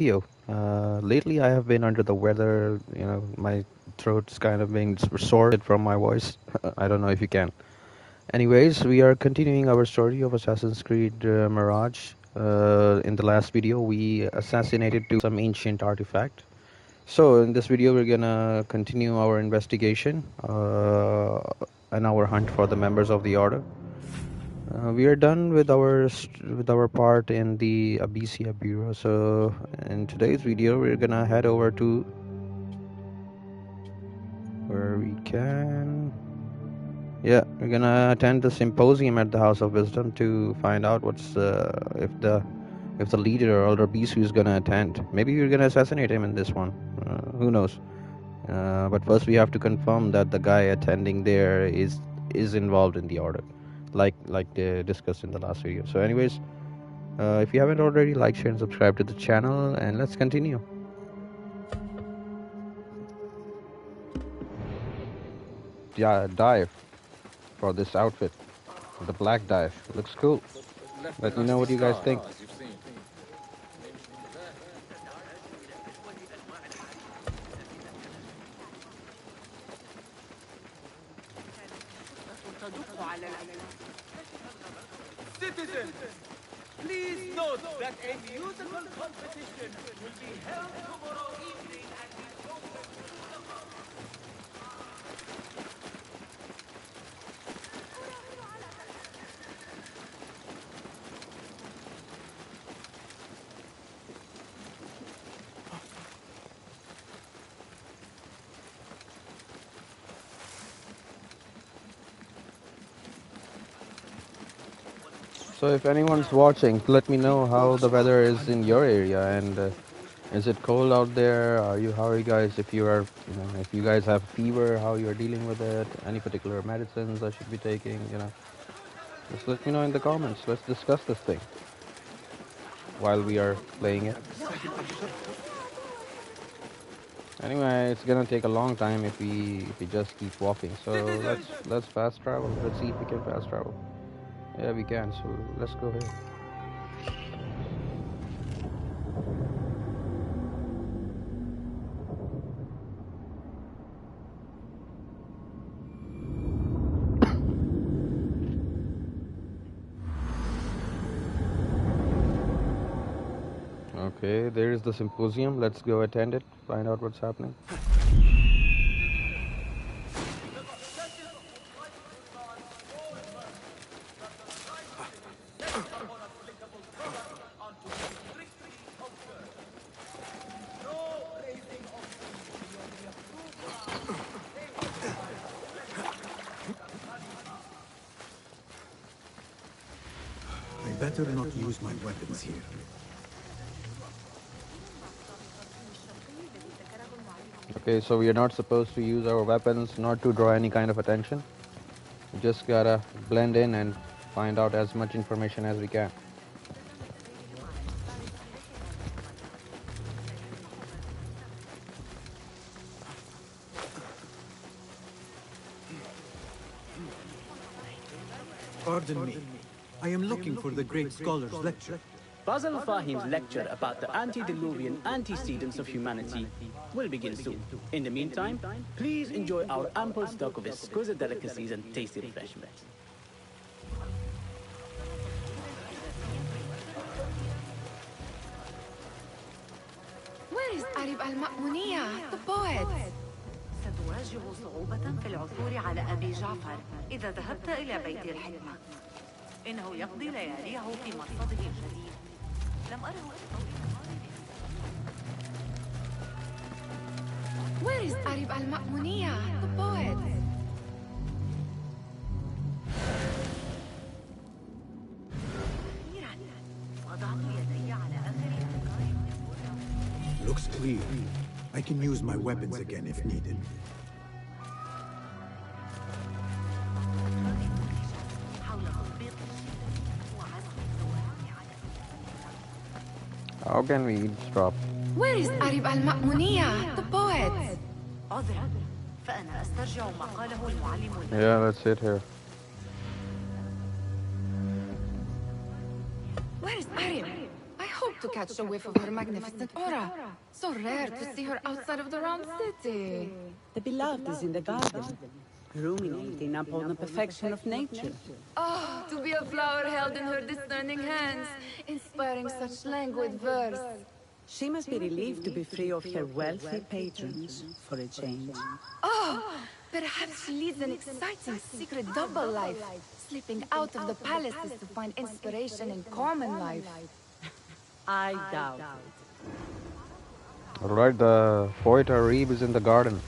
Yo, lately I have been under the weather. My throat's kind of being sore from my voice. I don't know if you can. Anyways, we are continuing our story of Assassin's Creed Mirage. In the last video, we assassinated to some ancient artifact. So in this video, we're gonna continue our investigation and our hunt for the members of the Order. We are done with our part in the Abysia Bureau. So in today's video, we're gonna head over to where we can. Yeah, we're gonna attend the symposium at the House of Wisdom to find out what's if the leader or Elder Bisu is gonna attend. Maybe we're gonna assassinate him in this one. Who knows? But first, we have to confirm that the guy attending there is involved in the order, like discussed in the last video. So, anyways, if you haven't already, like, share, and subscribe to the channel, and let's continue. Yeah, dive for this outfit, the black dive looks cool. Let me know what you guys think. Citizens, please note that a musical competition will be held tomorrow evening at the So if anyone's watching, let me know how the weather is in your area, and is it cold out there? How are you guys? If you are, if you guys have fever, how you are dealing with it? Any particular medicines I should be taking? Just let me know in the comments. Let's discuss this thing while we are playing it. Anyway, it's gonna take a long time if we just keep walking. So let's fast travel. Let's see if we can fast travel. Yeah, we can. So let's go here. Okay, there is the symposium. Let's go attend it. Find out what's happening. I better not use my weapons here. Okay, so we are not supposed to use our weapons, not to draw any kind of attention. We just gotta blend in and find out as much information as we can. Pardon me. I am looking for the great scholar's lecture. Fazil Fahim's lecture about the antediluvian antecedents of humanity will begin soon. In the meantime, please enjoy our ample stock of exquisite delicacies and tasty refreshments. Where is Arib al-Ma'muniyah, the poet? ستواجه صعوبة في العثور على أبي جعفر إذا ذهبت إلى بيت الحكمة. إنه يقضي لياليه في مرصده الجديد. لم أره Where is Arib al-Ma'muniyah, the poet? وضعت يدي على آخر أفكاري. Looks clear. I can use my weapons again if needed. How can we eavesdrop? Where is Arib al-Ma'muniyah, the poet? عذرا فأنا أسترجع ما قاله المعلم. Yeah, let's sit here. Where is Arib? I hope to catch a whiff of her magnificent aura. So rare to see her outside of the round city. The beloved is in the garden, ruminating upon the perfection of nature. Oh, to be a flower held in her discerning hands, inspiring such languid verse. She must be relieved to be free of her wealthy patrons for a change. Oh, perhaps she leads an exciting secret double life, slipping out of the palaces to find inspiration in common life. I doubt it. Alright, the poet Arib is in the garden.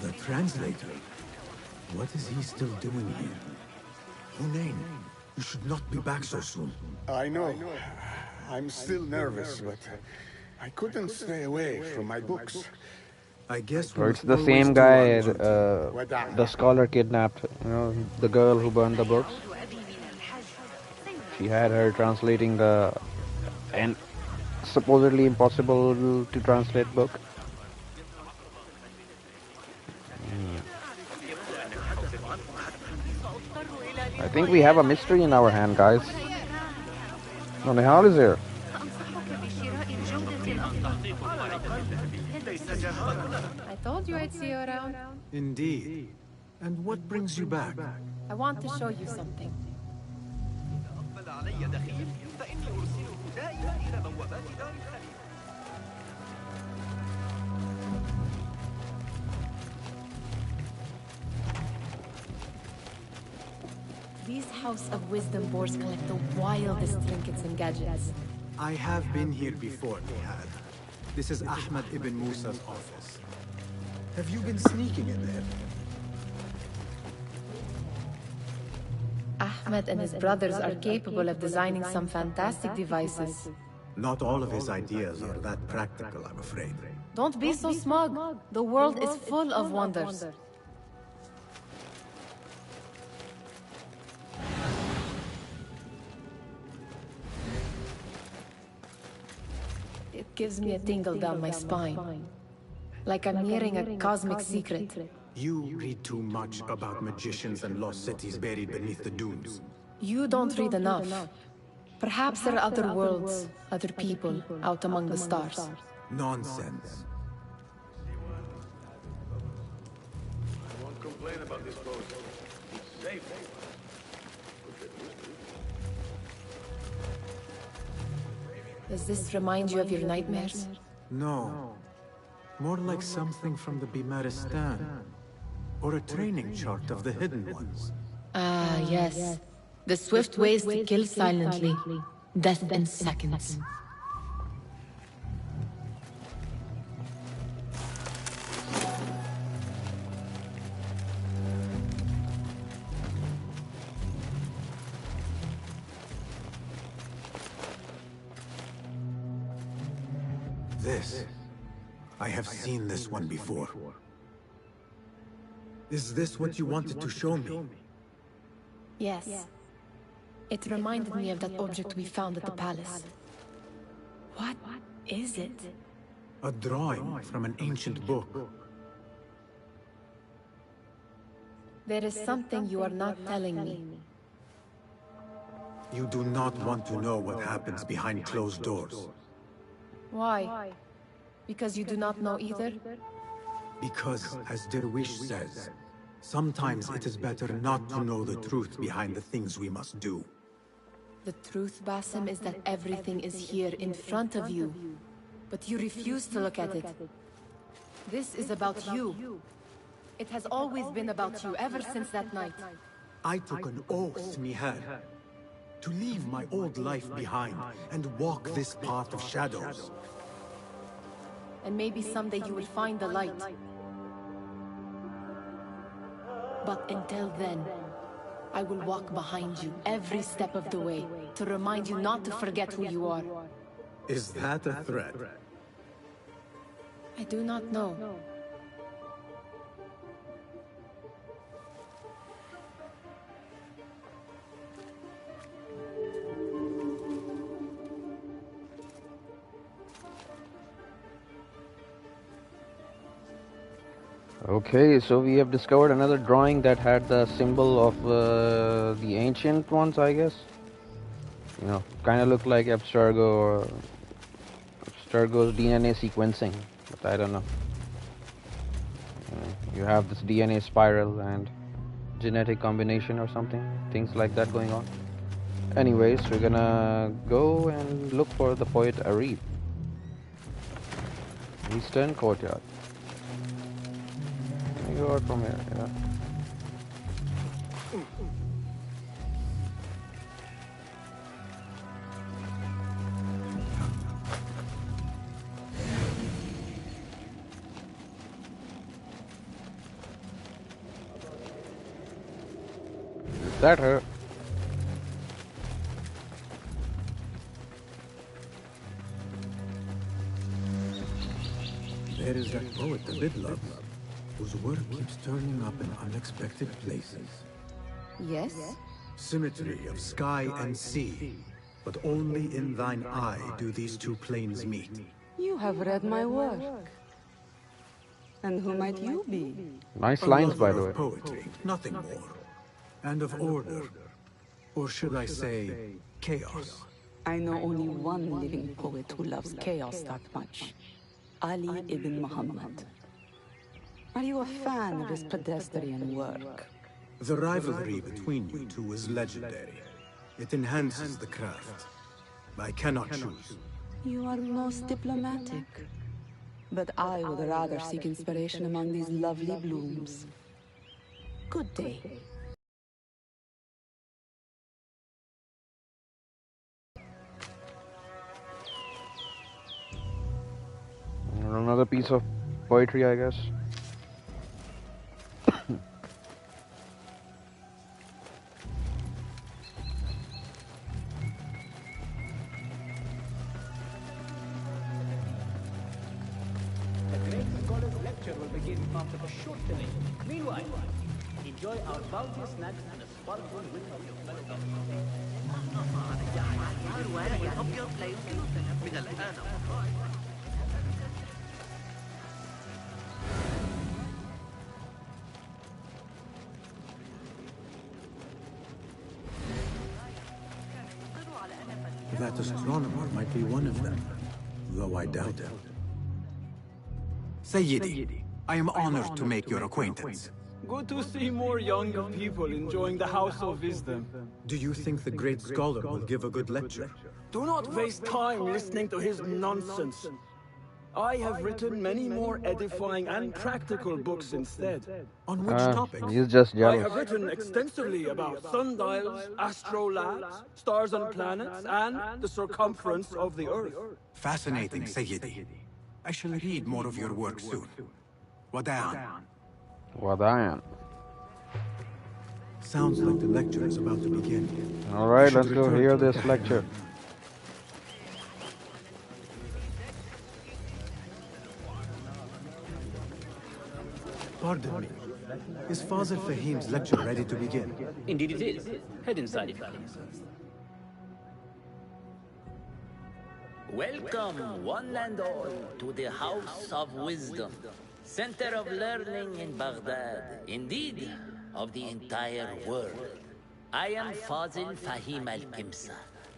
The translator? What is he still doing here? Hunain, you should not be back so soon. I know. I'm still nervous, but I couldn't stay away from my books. I guess Or it's the same guy the scholar kidnapped, the girl who burned the books. She had her translating the and supposedly impossible to translate book. I think we have a mystery in our hand, guys. No, Nihal is here. I told you I'd see you around. Indeed. And what brings you back? I want to show you something. These House of Wisdom boards collect the wildest trinkets and gadgets. I have been here before, Nihad. This is Ahmed ibn Musa's office. Have you been sneaking in there? Ahmed and his brothers are capable of designing some fantastic devices. Not all of his ideas are that practical, I'm afraid. Don't be so smug. The world is full of wonders. It gives me a tingle down my spine. Like I'm hearing a cosmic secret. You read too much about magicians and lost cities buried beneath the dunes. You don't read enough. Perhaps there are other worlds, other people out among the stars. Nonsense. I won't complain about this boat. It's safe. Does this remind you of your nightmares? No. More like something from the Bimaristan. Or a training chart of the hidden ones. Ah, yes. The swift ways to kill silently. Death in seconds. This. I have seen this one before. Is this what you wanted to show me? Yes. It reminded me of that object we found at the palace. What is it? A drawing from an ancient book. There is something you are not telling me. You do not want to know what happens behind closed doors. Why? Because you do not know either? Because, as Derwish says, sometimes it is better not to know the truth behind the things we must do. The truth, Basim, is that everything is here in front of you. But you refuse to look at it. This is about you. It has always been about you, ever since that night. I took an oath, Nihad, to leave my old life behind and walk this path of shadows. And maybe someday you will find the light. But until then, I will walk behind you every step of the way to remind you not to forget who you are. Is that a threat? I do not know. Okay, so we have discovered another drawing that had the symbol of the ancient ones, I guess. You know, kind of look like Abstergo's DNA sequencing, but I don't know. You have this DNA spiral and genetic combination or something, things like that going on. Anyways, we're gonna go and look for the poet Arif. Eastern Courtyard. Let me go out from here, yeah. Is that her? There is that poet the Bid loves, whose work keeps turning up in unexpected places. Yes? Symmetry of sky and sea, but only in thine eye do these two planes meet. You have read my work. And who might you be? Nice A lines, by lover the way. of poetry, nothing more. And of order. Or should I say, chaos. I know only one living poet who loves chaos that much. Ali ibn Muhammad. Are you a fan of his pedestrian work? The rivalry between you two is legendary. It enhances the craft. I cannot choose. You are most diplomatic. But I would rather seek inspiration among these lovely blooms. Good day. Another piece of poetry, I guess. The great scholar's lecture will begin after a short delay. Meanwhile, enjoy our bounteous snacks and a sparkling win of your fellow That astronomer might be one of them, though I doubt it. Sayyidi, I am honored to make your acquaintance. Good to see more young people enjoying the House of Wisdom. Do you think the great scholar will give a good lecture? Do not waste time listening to his nonsense. I have written many more edifying and practical books instead. On which topics? He's just I have jealous. written extensively about sundials, astrolabes, stars and planets, and the circumference of the Earth. Fascinating, Sayyidi. I shall read more of your work soon. Wada'an. Wadayan. Sounds like the lecture is about to begin. Alright, let's go hear this lecture. Pardon me. Is Fazil Fahim's lecture ready to begin? Indeed it is. Head inside if you please. Welcome, one and all, to the House of Wisdom, center of learning in Baghdad, indeed, of the entire world. I am Fazil Fahim al-Kimsa,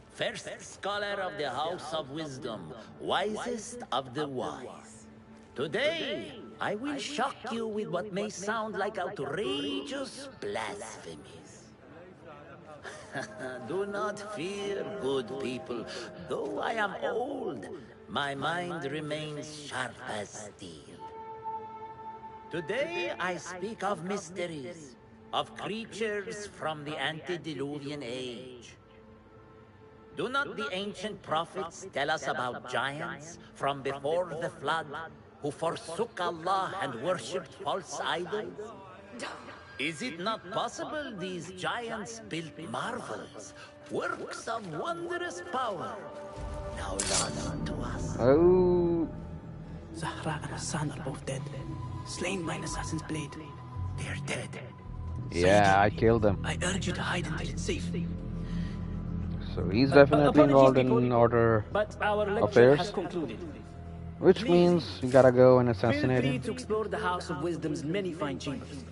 first scholar of the House of Wisdom, wisest of the wise. Today, I will shock you with what may sound like outrageous blasphemies. Do not fear, good people. Though I am old, my mind remains sharp as steel. Today I speak of mysteries, of creatures from the antediluvian age. Do not the ancient prophets tell us about giants from before the flood who forsook Allah and worshipped false idols? Is it not possible these giants built marvels, works of wondrous power, now lost to us? Oh. Zahra and Hassan are both dead, slain by an assassin's blade. They are dead. Yeah, I killed them. I urge you to hide until it's safe. So he's definitely Apologies, involved people, in order but our lecture affairs. has concluded. Which means you gotta go and assassinate Feel free him. to explore the House of Wisdom's many fine chambers.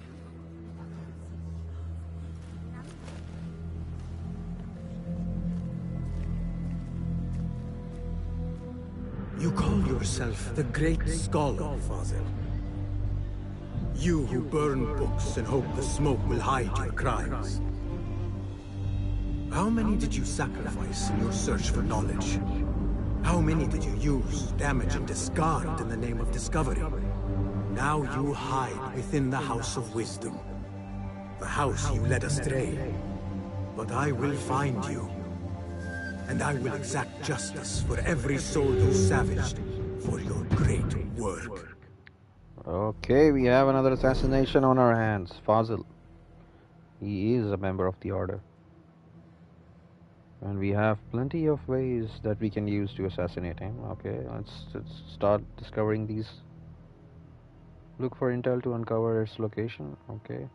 You call yourself the Great Scholar, Fazil. You who burn books and hope the smoke will hide your crimes. How many did you sacrifice in your search for knowledge? How many did you use, damage, and discard in the name of discovery? Now you hide within the House of Wisdom. The house you led astray. But I will find you. And I will exact justice for every soul you savaged for your great work. Okay, we have another assassination on our hands. Fazil. He is a member of the Order. And we have plenty of ways that we can use to assassinate him. Okay, let's start discovering these. Look for intel to uncover its location. Okay.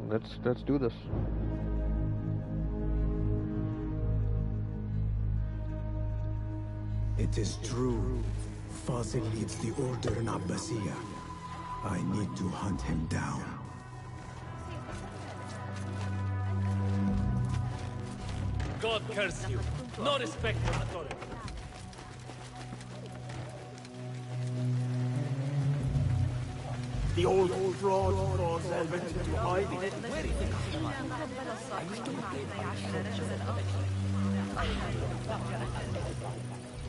Let's do this. It is true. Fazil leads the Order in Abbasiyah. I need to hunt him down. God curse you. No respect for authority. The old fraud went into hiding. Did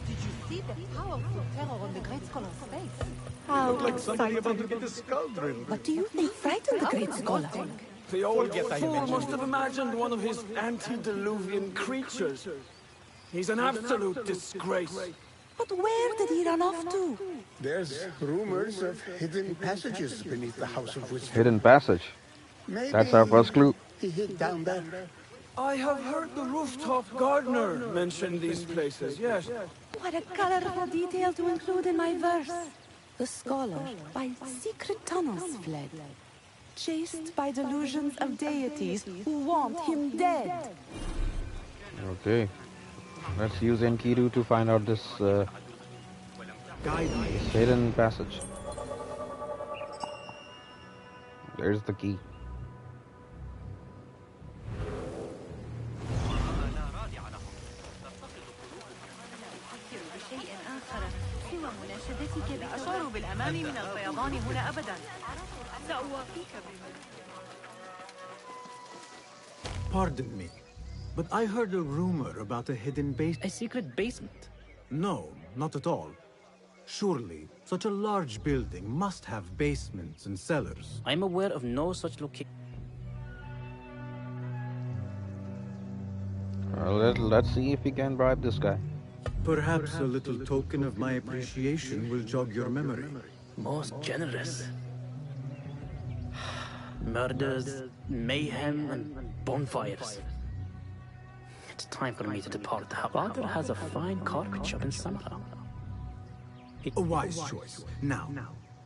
you see the powerful terror on the Great Scholar's face? How Looked like somebody about to get a skull drilled. What do you think frightened the great scholar? The old fool must have imagined one of his antediluvian creatures. He's an absolute disgrace. But where did he run off to? There's rumors of hidden passages beneath the House of Wisdom. Hidden passage. Maybe That's our first clue. he hid down there. I have heard the rooftop gardener mention these places, yes. What a colorful detail to include in my verse. The scholar by secret tunnels fled, chased by delusions of deities who want him dead. Okay. Let's use Enkidu to find out this hidden passage. There's the key. Pardon me, but I heard a rumor about a hidden base. A secret basement? No, not at all. Surely, such a large building must have basements and cellars. I'm aware of no such location. Let's see if we can bribe this guy. Perhaps a little token of my appreciation will jog your memory. Most generous. Murders, mayhem, and bonfires. It's time for me to depart the house. Father has a fine carpet shop in Samara. A wise choice. Now,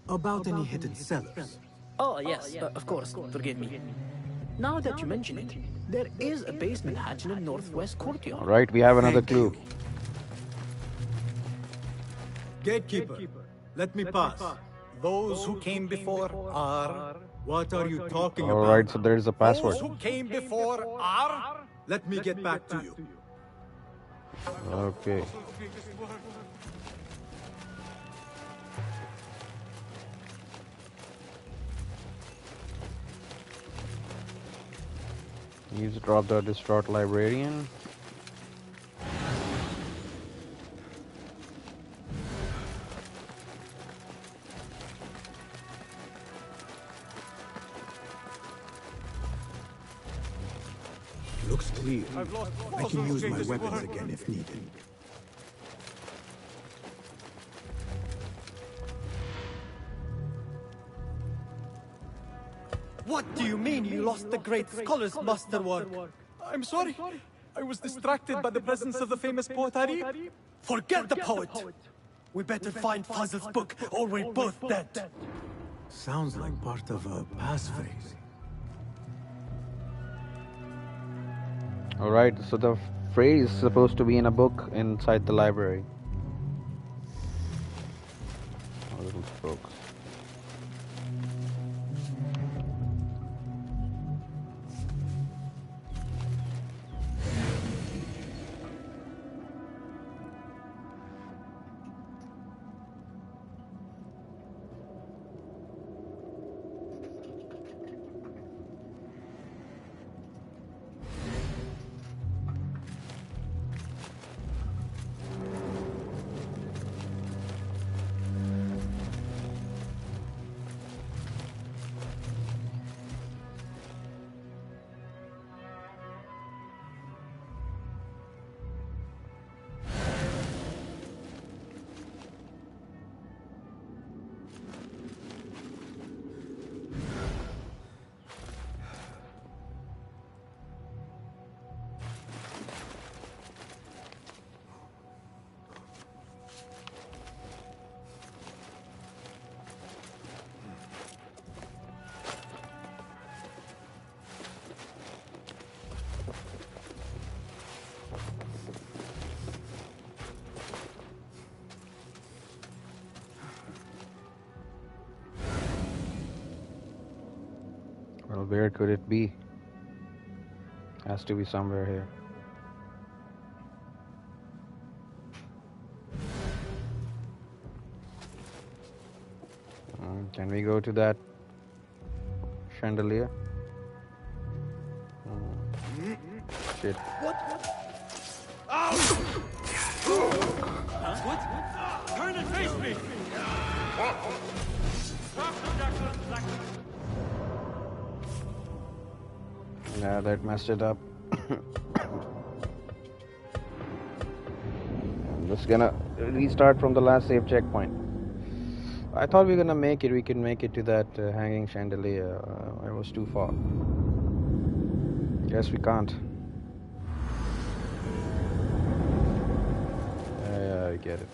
about any hidden cellars. Oh, yes, of course, forgive me. Now that you mention it, there is a basement hatch in the northwest courtyard. Right, we have another clue. Gatekeeper, let me pass. Those who came before are... What are you talking about? Alright, so there's a password. Those who came before are... Let me get back to you. Okay. Eavesdrop the distraught librarian. Looks clear. I can use my weapons again if needed. What do you mean you lost the great scholar's masterwork? I'm sorry. I was distracted by the presence of the famous poet Ari. Forget the poet! We better find Fazil's book or we're both dead. Sounds like part of a passphrase. Alright, so the phrase is supposed to be in a book inside the library. Oh, little folks. Well, where could it be? Has to be somewhere here. Can we go to that chandelier? Shit. What? Ow! What? Turn and face me! Yeah, that messed it up. I'm just gonna restart from the last save checkpoint. I thought we were gonna make it. We can make it to that hanging chandelier. It was too far. Guess we can't. Yeah, I get it.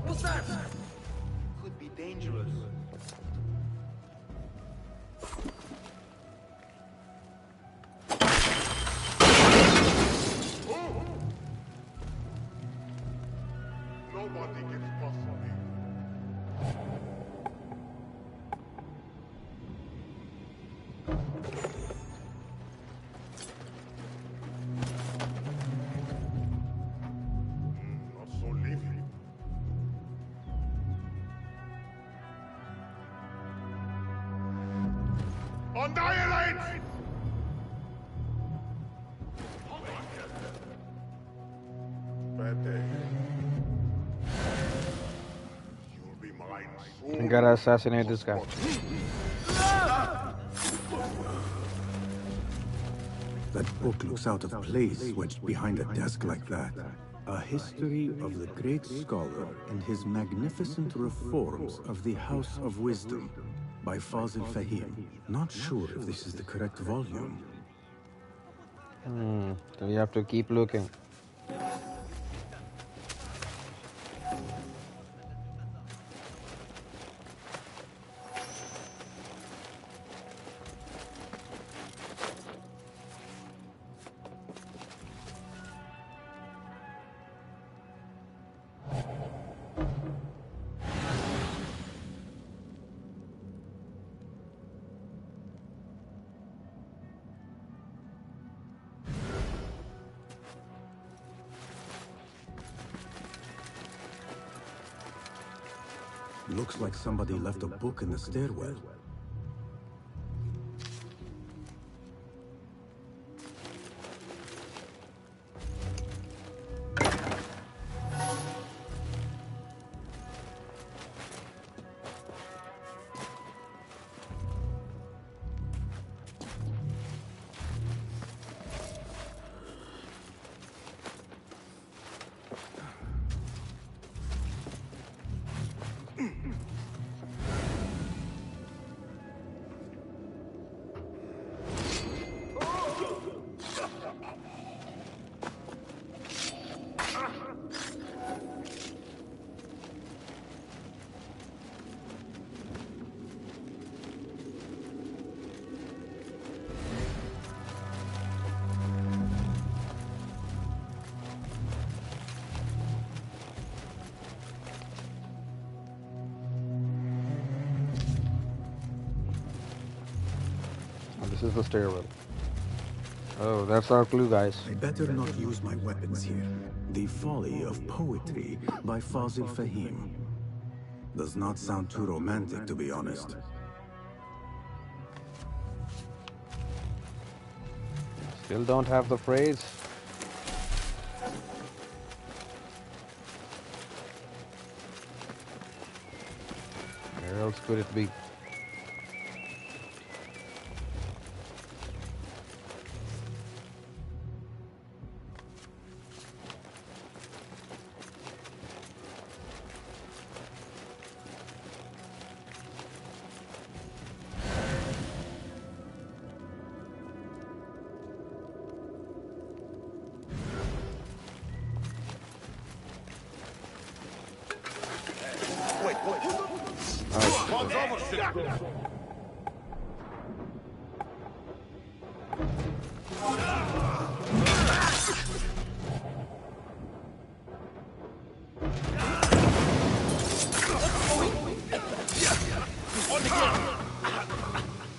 What's that? Could be dangerous. Nobody gets past me. Not so lively. Annihilate! Bad day. You'll be mine soon. We gotta assassinate this guy. That book looks out of place wedged behind a desk like that. A history of the great scholar and his magnificent reforms of the House of Wisdom by Fazil Fahim. Not sure if this is the correct volume. So we have to keep looking. Looks like somebody left a book in the stairwell. This is the stairwell. Oh, that's our clue, guys. I better not use my weapons here. The Folly of Poetry by Fazil Fahim. Does not sound too romantic, to be honest. Still don't have the phrase. Where else could it be?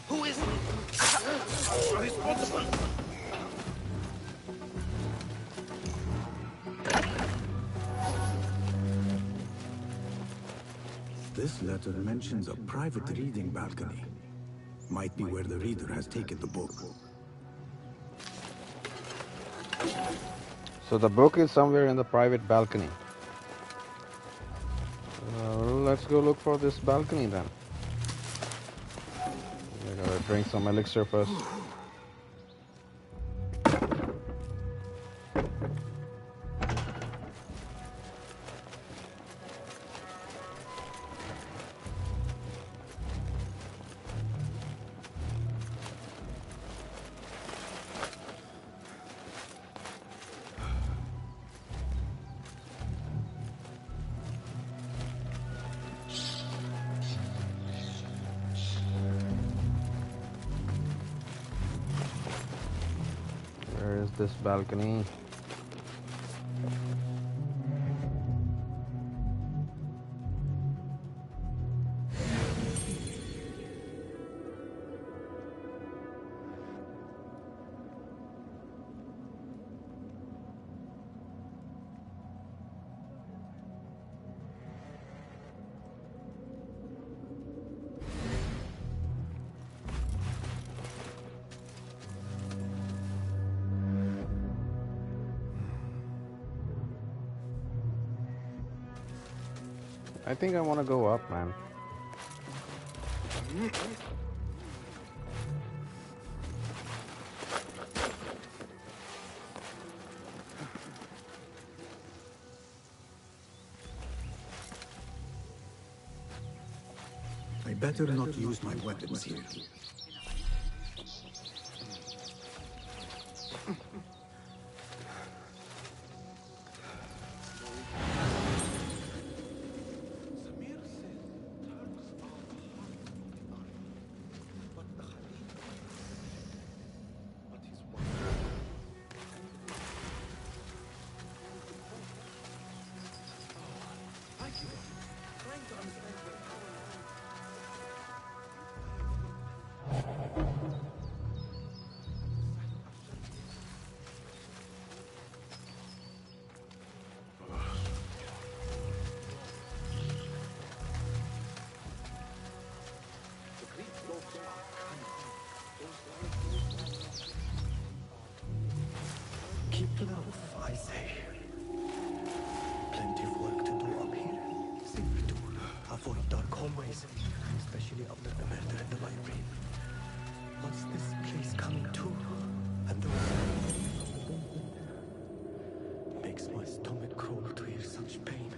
Who is responsible? This letter mentions a private reading balcony. Might be where the reader has taken the book. So the book is somewhere in the private balcony. Let's go look for this balcony then. I gotta drink some elixir first. Where is this balcony? I think I want to go up, man. I better not use my weapons here. Keep low, I say. Plenty of work to do up here. Safer to avoid dark hallways, especially after the murder in the library. What's this place coming to? And those makes my stomach crawl to hear such pain.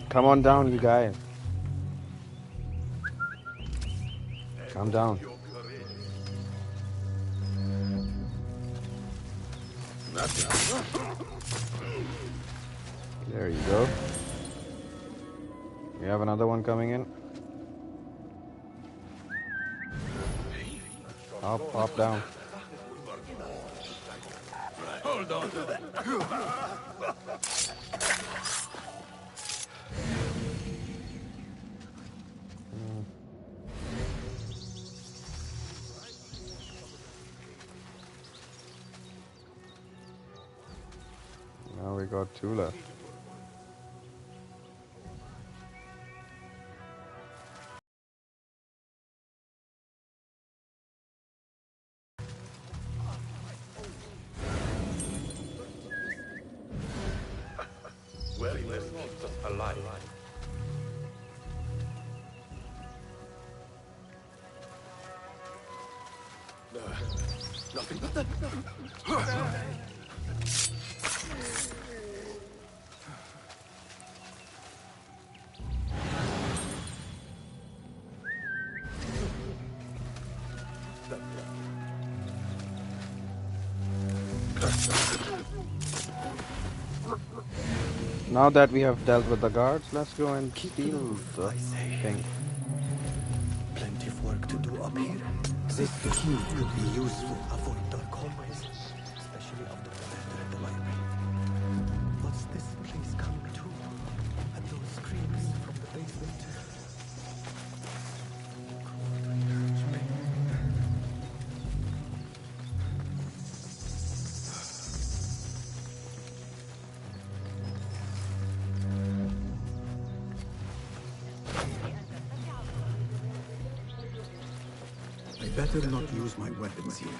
Come on down, you guys. Come down. There you go. We have another one coming in. Hop down. Hold on to that. Now we got 2 left. Weariness keeps us alive. Nothing but that. Now that we have dealt with the guards, let's go and steal the thing. Plenty of work to do up here. This key could be useful. Avoid dark hallways, especially after the murder at the library. What's this place coming to? And those screams from the basement. I better not use my weapons here.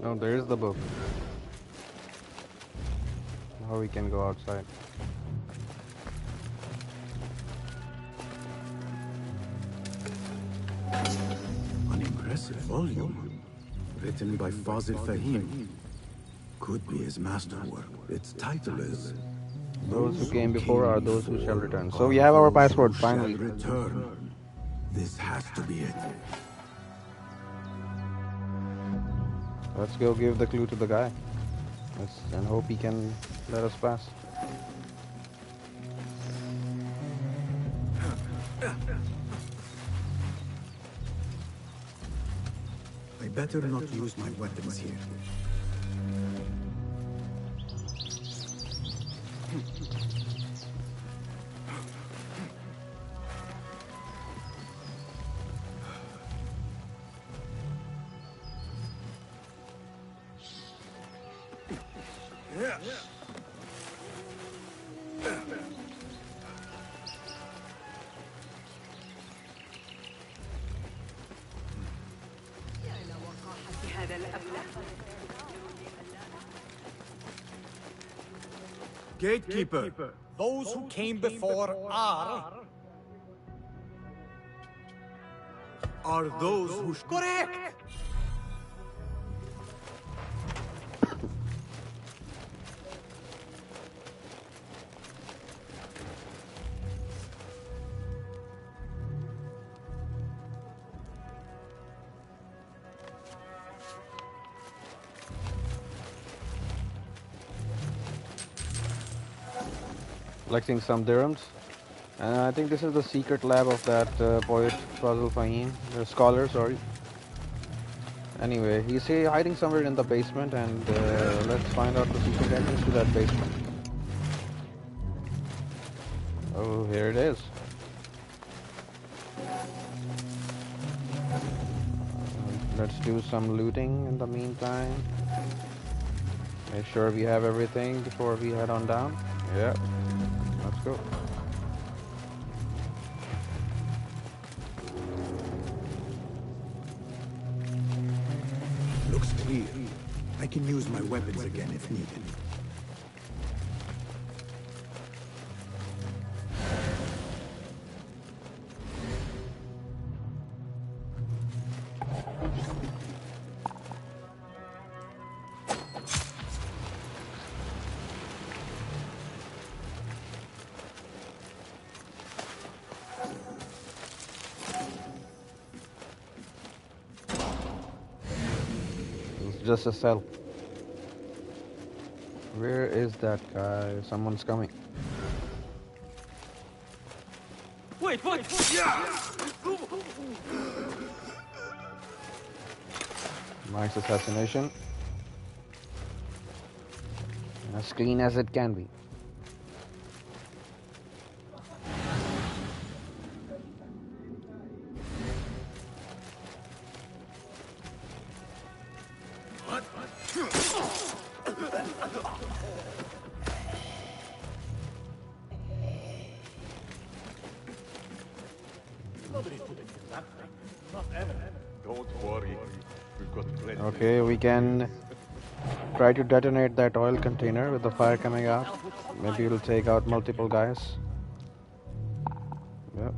Oh, there is the book. Now we can go outside. An impressive volume, written by Fazil Fahim. Could be his masterwork. Its title is... Those who came before are those who shall return. So we have our password, finally. Return. This has to be it. Let's go give the clue to the guy. And hope he can let us pass. I better not use my weapons here. Gatekeeper, those who came before are those who... Correct! Collecting some dirhams. And I think this is the secret lab of that poet Fazil Fahim, the scholar, sorry. Anyway, he's here hiding somewhere in the basement, and let's find out the secret entrance to that basement. Oh, here it is. Let's do some looting in the meantime. Make sure we have everything before we head on down. Yeah, let's go. Looks clear. I can use my weapons again if needed. Just a cell. Where is that guy? Someone's coming. Wait! Yeah! Nice assassination. As clean as it can be. Don't worry. We've got plenty. Okay, we can try to detonate that oil container with the fire coming out. Maybe it'll take out multiple guys. Yep.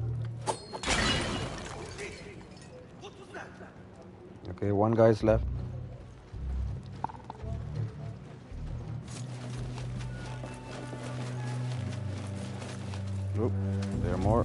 Okay, one guy's left. Oop, there are more.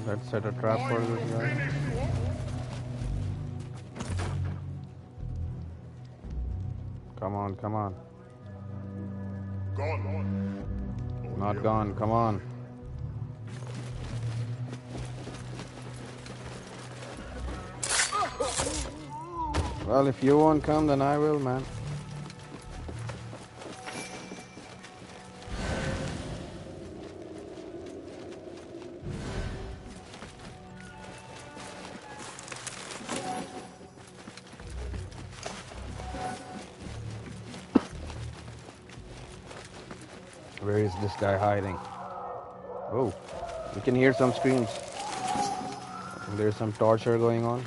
Let's set a trap for this guy. Come on, come on. Gone. Not gone, come on. Well, if you won't come, then I will, man. Where is this guy hiding? Oh, we can hear some screams. There's some torture going on.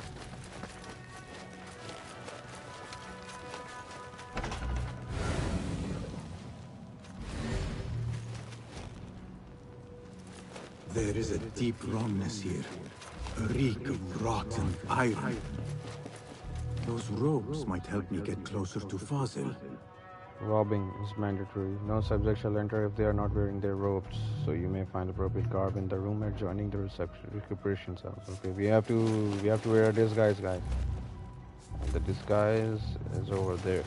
There is a deep wrongness here. A reek of rotten iron. Those robes might help me get closer to Fazil. Robbing is mandatory. No subject shall enter if they are not wearing their robes. So you may find appropriate garb in the room adjoining the recuperation cells. Okay, we have to wear a disguise, guys. And the disguise is over there.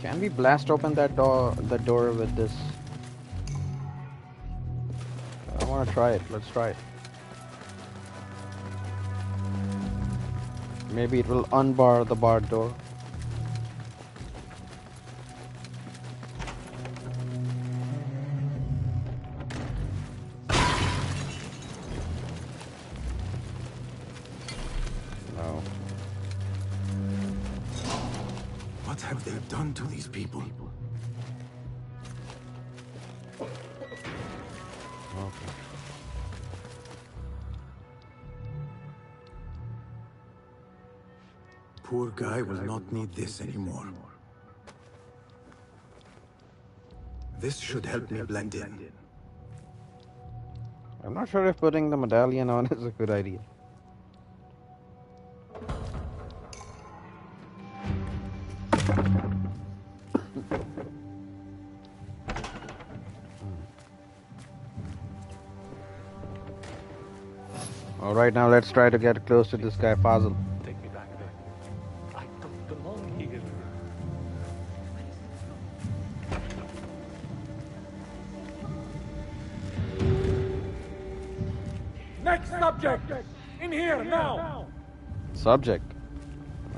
Can we blast open that door with this? I want to try it. Let's try it. Maybe it will unbar the barred door. No. What have they done to these people? Okay. Poor guy will not need this anymore. This should help me blend in. I'm not sure if putting the medallion on is a good idea. Alright, now let's try to get close to this guy, Fazil. Take me back there. I don't belong here. Next subject! In here, now! Subject.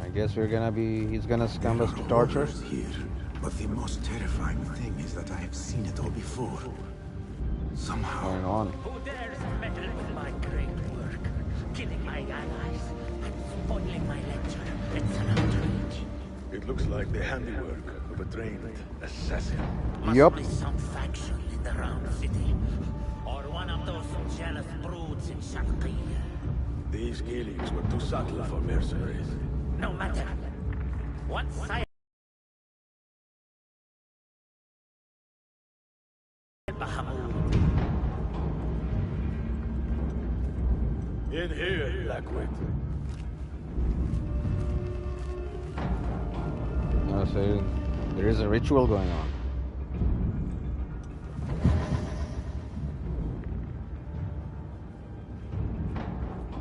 I guess he's gonna scam us to torture. Orders here, but the most terrifying thing is that I have seen it all before. Somehow. Going on. Who dares meddle with my great work, killing my allies and spoiling my lecture? It's an outrage. It looks like the handiwork of a trained assassin. Must be some faction in the Round City, or one of those jealous broods in Sharqiyya. These killings were too subtle for mercenaries. No matter. Once I In here, Blackwit. No, so there is a ritual going on.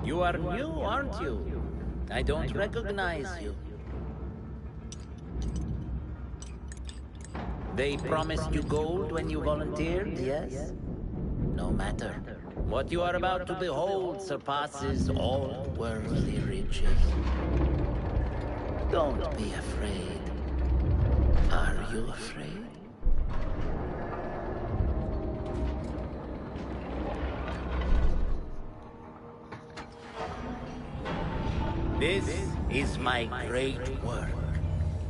You are new, aren't you? I don't recognize you. They promised you gold when you volunteered, yes? No matter. What you are about to behold surpasses all worldly riches. Don't be afraid. Are you afraid? This is my great work.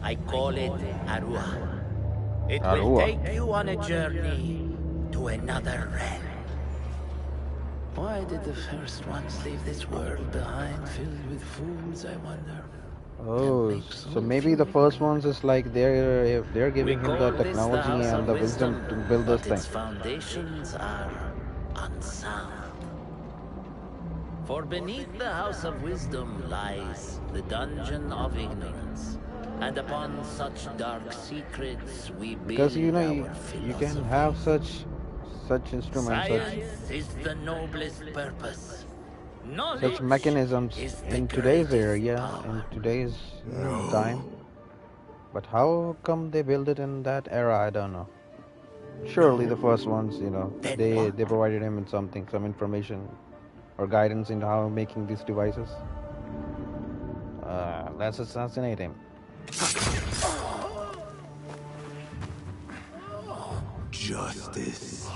I call it Arua. It will take you on a journey to another realm. Why did the first ones leave this world behind filled with fools, I wonder? Oh, so maybe the first ones is like they're giving him the technology and the wisdom to build this thing. Its foundations are unsound. For beneath the House of Wisdom lies the Dungeon of Ignorance. And upon such dark secrets we build Because you can have such instruments, Science is the noblest purpose. such mechanisms in today's area, in today's time. But how come they built it in that era? I don't know. Surely the first ones, they provided him with something, some information or guidance into how making these devices. Let's assassinate him. Justice.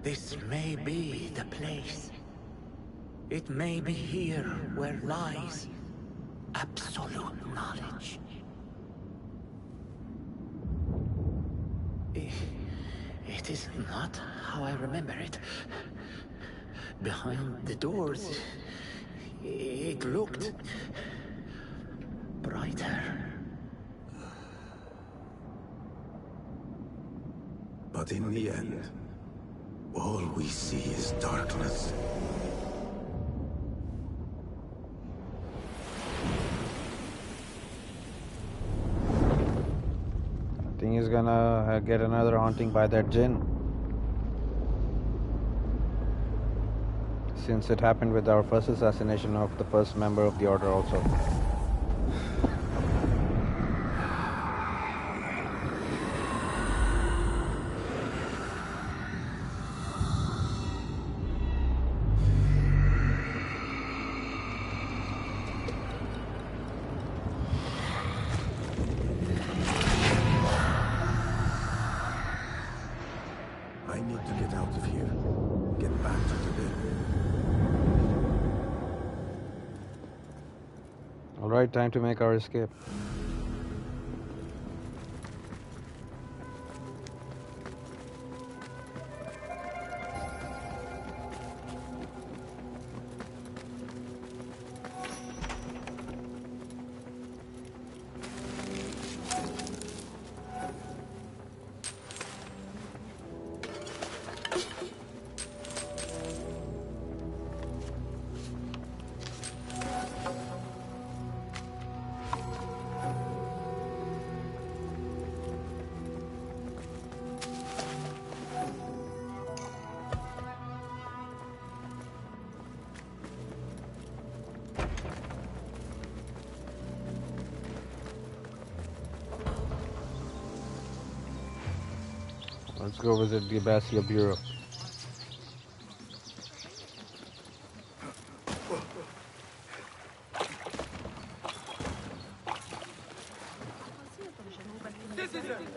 This may be the place. It may be here where lies absolute knowledge. It is not how I remember it. Behind the doors, it looked brighter. But in the end, all we see is darkness. I think he's gonna get another haunting by that jinn. Since it happened with our first assassination of the first member of the order also. I need to get out of here. Get back to the bed. Alright, time to make our escape. Let's go visit the Abbasia Bureau. Citizens,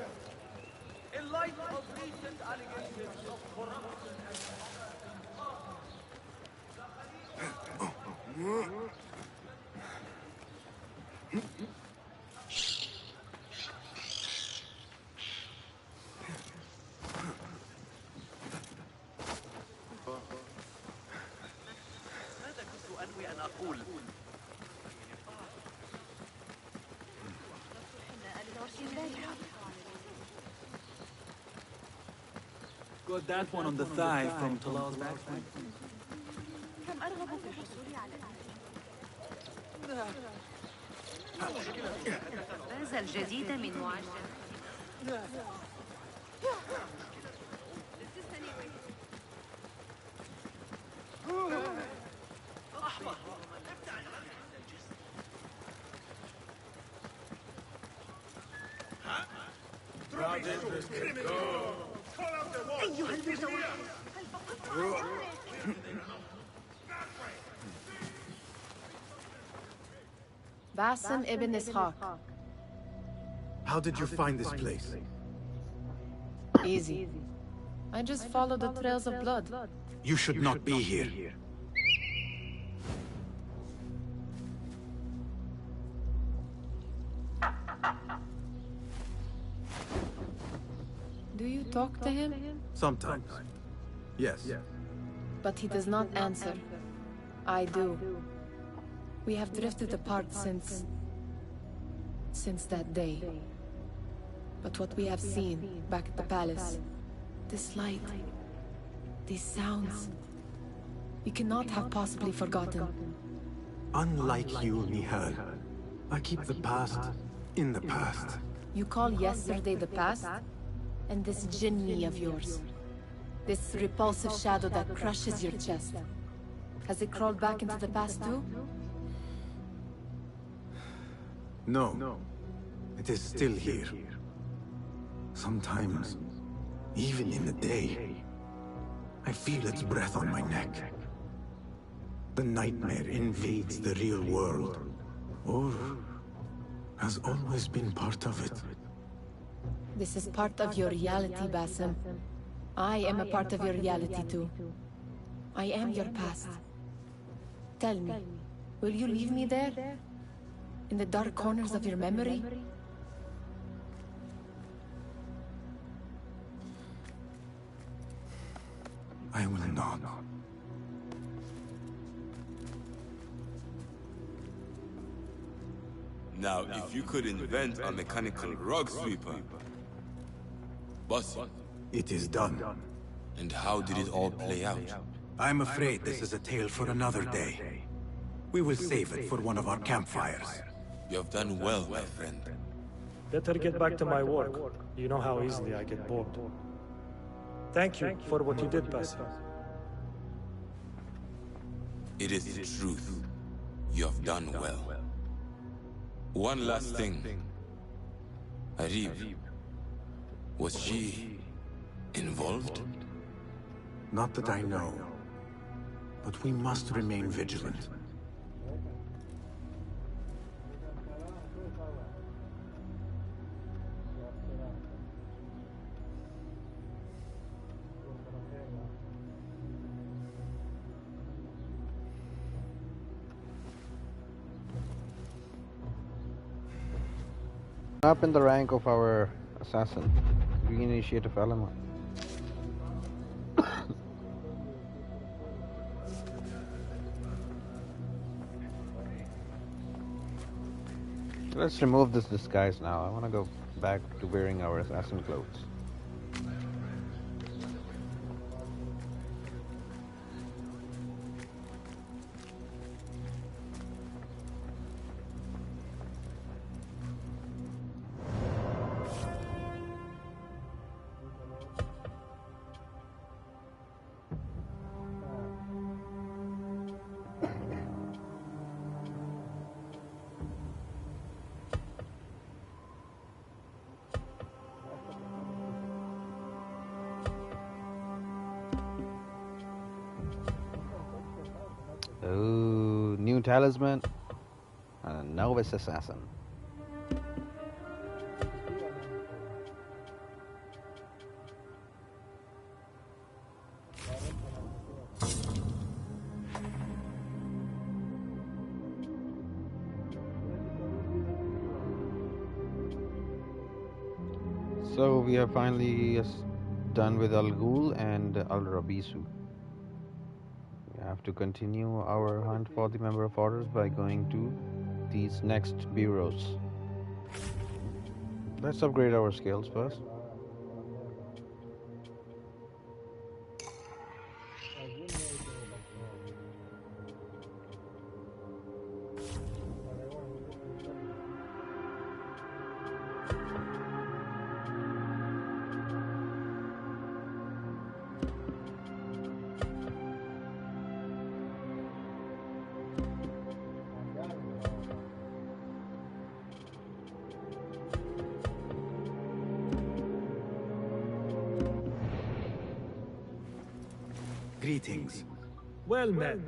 in light of recent allegations of corruption and ماذا كنت أنوي أن أقول؟ Got that one on the thigh from Talal's backswing. كم أرغب في الحصول على فاز الجديد من معجل أيها المتوحد Basim ibn Ishaq. How did you find this place? Easy. I just followed the trails of blood. You should not be here. Do you talk to him? Sometimes. Yes. But he does not answer. I do. We have drifted apart since that day. But what we have seen back at the palace, this light, these sounds, we cannot have possibly forgotten. Unlike you, Nihal, I keep the past in the past. You call yesterday the past? And this jinni of yours, this repulsive shadow that crushes your chest, has it crawled back into the past too? No. It is still here. Sometimes, even in the day, I feel its breath on my neck. The nightmare invades the real world, or has always been part of it. This is part of your reality, Basim. I am a part of your reality too. I am your past. Tell me, will you leave me there? In the dark corners of your memory? I will not. Now, if you could invent a mechanical rug sweeper, Basim. It is done. And how did it all play out? I'm afraid this is a tale for another day. We will save it for one of our campfires. You have done well, my friend. Better get back to my work. You know how easily I get bored. Thank you for what you did, Basim. It is the truth. You have done well. One last thing. Arib, was she involved? Not that I know. But we must remain vigilant. Up in the rank of our assassin, Green Initiative element. Let's remove this disguise now. I want to go back to wearing our assassin clothes. New talisman and a novice assassin. So we are finally done with Al Ghul and Al Rabisu. We have to continue our hunt for the Member of Orders by going to these next bureaus. Let's upgrade our skills first. Greetings. Well met.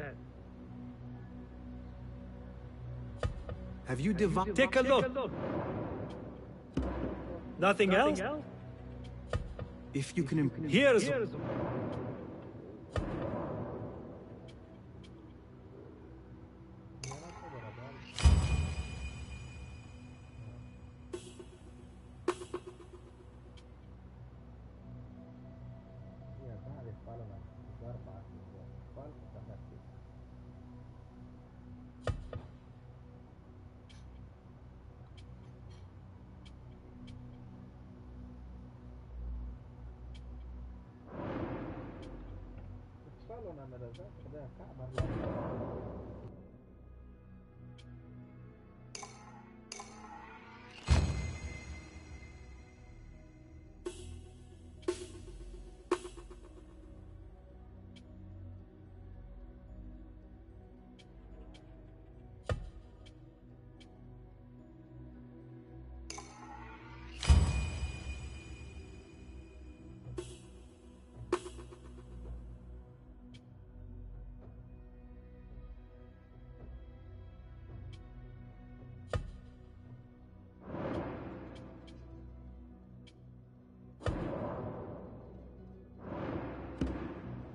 Have you devised? Take a look. Nothing else? If you can Here's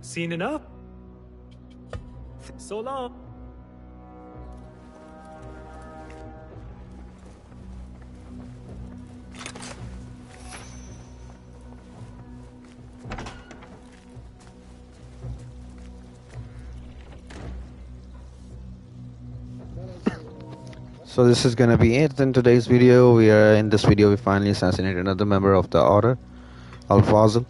seen enough? So long. So this is gonna be it in today's video. In this video we finally assassinated another member of the order, Al Fazil.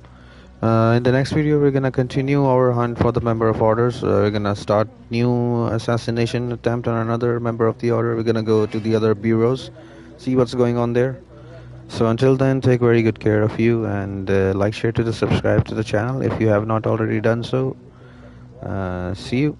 In the next video we're gonna continue our hunt for the member of orders. We're gonna start new assassination attempt on another member of the order. We're gonna go to the other bureaus, see what's going on there. So until then, take very good care of you, and like, share to subscribe to the channel if you have not already done so. See you.